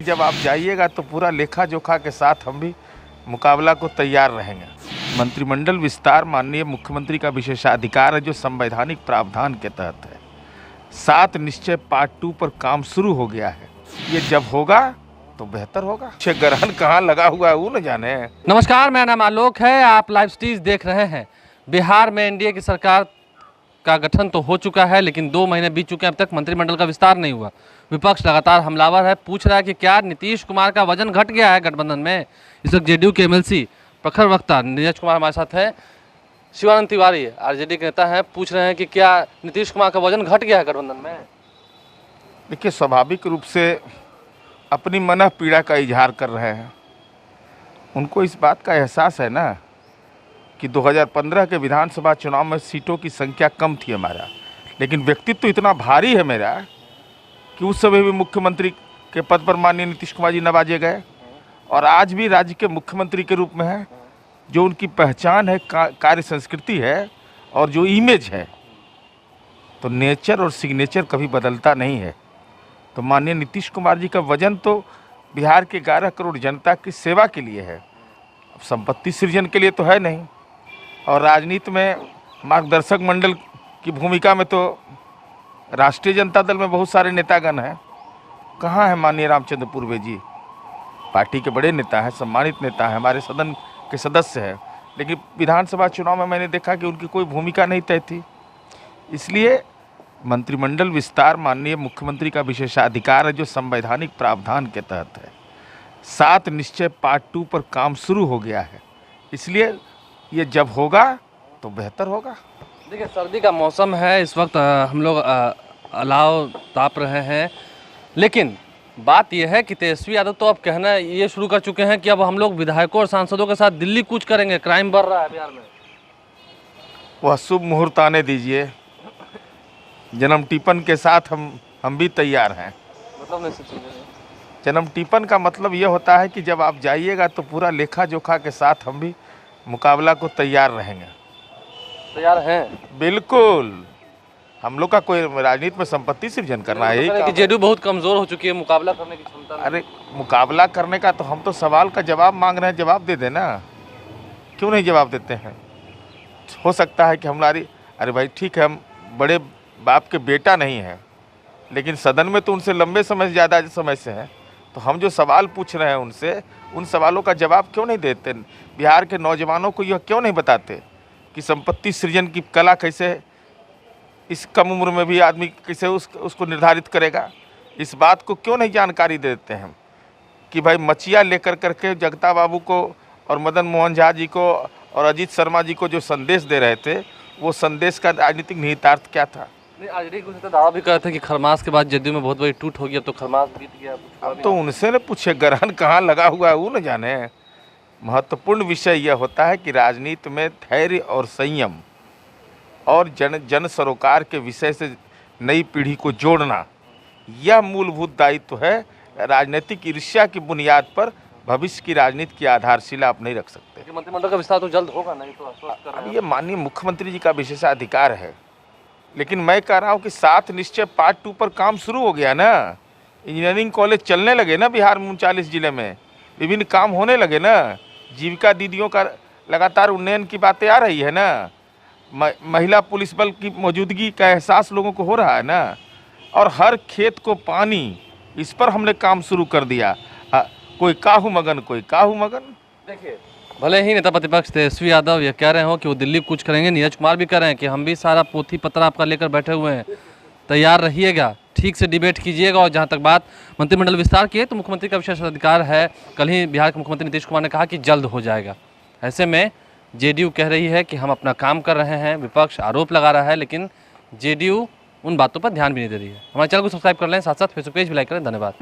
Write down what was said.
जब आप जाइएगा तो पूरा लेखा जोखा के साथ हम भी मुकाबला को तैयार रहेंगे। मंत्रिमंडल विस्तार माननीय मुख्यमंत्री का विशेषाधिकार है जो संवैधानिक प्रावधान के तहत है। 7 निश्चय पार्ट 2 पर काम शुरू हो गया है। ये जब होगा तो बेहतर होगा। ग्रहण कहाँ लगा हुआ है वो न जाने। नमस्कार, मेरा नाम आलोक है। आप लाइव स्टीज देख रहे हैं। बिहार में एनडीए की सरकार का गठन तो हो चुका है, लेकिन 2 महीने बीत चुके हैं, अब तक मंत्रिमंडल का विस्तार नहीं हुआ। विपक्ष लगातार हमलावर है, पूछ रहा है कि क्या नीतीश कुमार का वजन घट गया है गठबंधन में। इस वक्त जेडीयू के एमएलसी प्रखर वक्ता नीरज कुमार हमारे साथ हैं। शिवानंद तिवारी आरजेडी के नेता हैं, पूछ रहे हैं कि क्या नीतीश कुमार का वजन घट गया है गठबंधन में। देखिए, स्वाभाविक रूप से अपनी मन पीड़ा का इजहार कर रहे हैं। उनको इस बात का एहसास है ना कि 2015 के विधानसभा चुनाव में सीटों की संख्या कम थी हमारा, लेकिन व्यक्तित्व तो इतना भारी है मेरा कि उस समय भी मुख्यमंत्री के पद पर माननीय नीतीश कुमार जी नवाजे गए और आज भी राज्य के मुख्यमंत्री के रूप में है। जो उनकी पहचान है, कार्य संस्कृति है और जो इमेज है, तो नेचर और सिग्नेचर कभी बदलता नहीं है। तो माननीय नीतीश कुमार जी का वजन तो बिहार के 11 करोड़ जनता की सेवा के लिए है, संपत्ति सृजन के लिए तो है नहीं। और राजनीति में मार्गदर्शक मंडल की भूमिका में तो राष्ट्रीय जनता दल में बहुत सारे नेतागण हैं। कहाँ है माननीय रामचंद्र पूर्वे जी? पार्टी के बड़े नेता हैं, सम्मानित नेता हैं, हमारे सदन के सदस्य हैं, लेकिन विधानसभा चुनाव में मैंने देखा कि उनकी कोई भूमिका नहीं तय थी। इसलिए मंत्रिमंडल विस्तार माननीय मुख्यमंत्री का विशेषाधिकार है जो संवैधानिक प्रावधान के तहत है। 7 निश्चय पार्ट 2 पर काम शुरू हो गया है। इसलिए ये जब होगा तो बेहतर होगा। देखिए, सर्दी का मौसम है, इस वक्त हम लोग अलाव ताप रहे हैं, लेकिन बात यह है कि तेजस्वी यादव तो अब कहना ये शुरू कर चुके हैं कि अब हम लोग विधायकों और सांसदों के साथ दिल्ली कूच करेंगे। क्राइम बढ़ रहा है बिहार में। वह शुभ मुहूर्त आने दीजिए। जन्म टिपन के साथ हम भी तैयार हैं। मतलब नहीं, जन्म टिपन का मतलब यह होता है कि जब आप जाइएगा तो पूरा लेखा जोखा के साथ हम भी मुकाबला को तैयार रहेंगे। तैयार हैं बिल्कुल। हम लोग का कोई राजनीति में संपत्ति सृजन करना है कि जेडीयू बहुत कमजोर हो चुकी है, मुकाबला करने की क्षमता। अरे मुकाबला करने का तो हम तो सवाल का जवाब मांग रहे हैं, जवाब दे देना। क्यों नहीं जवाब देते हैं? हो सकता है कि हमारी, अरे भाई ठीक है, हम बड़े बाप के बेटा नहीं हैं, लेकिन सदन में तो उनसे लंबे समय से ज़्यादा समय से हैं। तो हम जो सवाल पूछ रहे हैं उनसे, उन सवालों का जवाब क्यों नहीं देते? बिहार के नौजवानों को यह क्यों नहीं बताते कि संपत्ति सृजन की कला कैसे, इस कम उम्र में भी आदमी कैसे उसको निर्धारित करेगा? इस बात को क्यों नहीं जानकारी देते हैं कि भाई मचिया लेकर करके जगता बाबू को और मदन मोहन झा जी को और अजीत शर्मा जी को जो संदेश दे रहे थे, वो संदेश का राजनीतिक निहितार्थ क्या था? नहीं, आरजेडी कुछ तो दावा भी करते हैं कि खरमास के बाद जदयू में बहुत बड़ी टूट होगी, अब तो खरमास बीत गया। अब तो उनसे न पूछे ग्रहण कहाँ लगा हुआ है वो न जाने। महत्वपूर्ण विषय यह होता है कि राजनीति में धैर्य और संयम और जन सरोकार के विषय से नई पीढ़ी को जोड़ना, यह मूलभूत दायित्व है। राजनीतिक ईर्ष्या की बुनियाद पर भविष्य की राजनीति की आधारशिला आप नहीं रख सकते। मंत्रिमंडल का विस्तार तो जल्द होगा, नहीं तो आश्वस्त कर रहे हैं। ये माननीय मुख्यमंत्री जी का विशेषाधिकार है, लेकिन मैं कह रहा हूँ कि 7 निश्चय पार्ट 2 पर काम शुरू हो गया ना। इंजीनियरिंग कॉलेज चलने लगे ना बिहार में, 39 जिले में विभिन्न काम होने लगे ना। जीविका दीदियों का लगातार उन्नयन की बातें आ रही है ना। महिला पुलिस बल की मौजूदगी का एहसास लोगों को हो रहा है ना। और हर खेत को पानी, इस पर हमने काम शुरू कर दिया। कोई काहू मगन, कोई काहू मगन। देखिए, भले ही नेता प्रतिपक्ष तेजस्वी यादव ये कह रहे हो कि वो दिल्ली कूच करेंगे, नीरज कुमार भी कह रहे हैं कि हम भी सारा पोथी पत्र आपका लेकर बैठे हुए हैं, तैयार रहिएगा, ठीक से डिबेट कीजिएगा। और जहाँ तक बात मंत्रिमंडल विस्तार की है, तो मुख्यमंत्री का विशेषाधिकार है। कल ही बिहार के मुख्यमंत्री नीतीश कुमार ने कहा कि जल्द हो जाएगा। ऐसे में जेडीयू कह रही है कि हम अपना काम कर रहे हैं, विपक्ष आरोप लगा रहा है, लेकिन जेडीयू उन बातों पर ध्यान भी नहीं दे रही है। हमारे चैनल को सब्सक्राइब कर लें, साथ साथ फेसबुक पेज भी लाइक करें। धन्यवाद।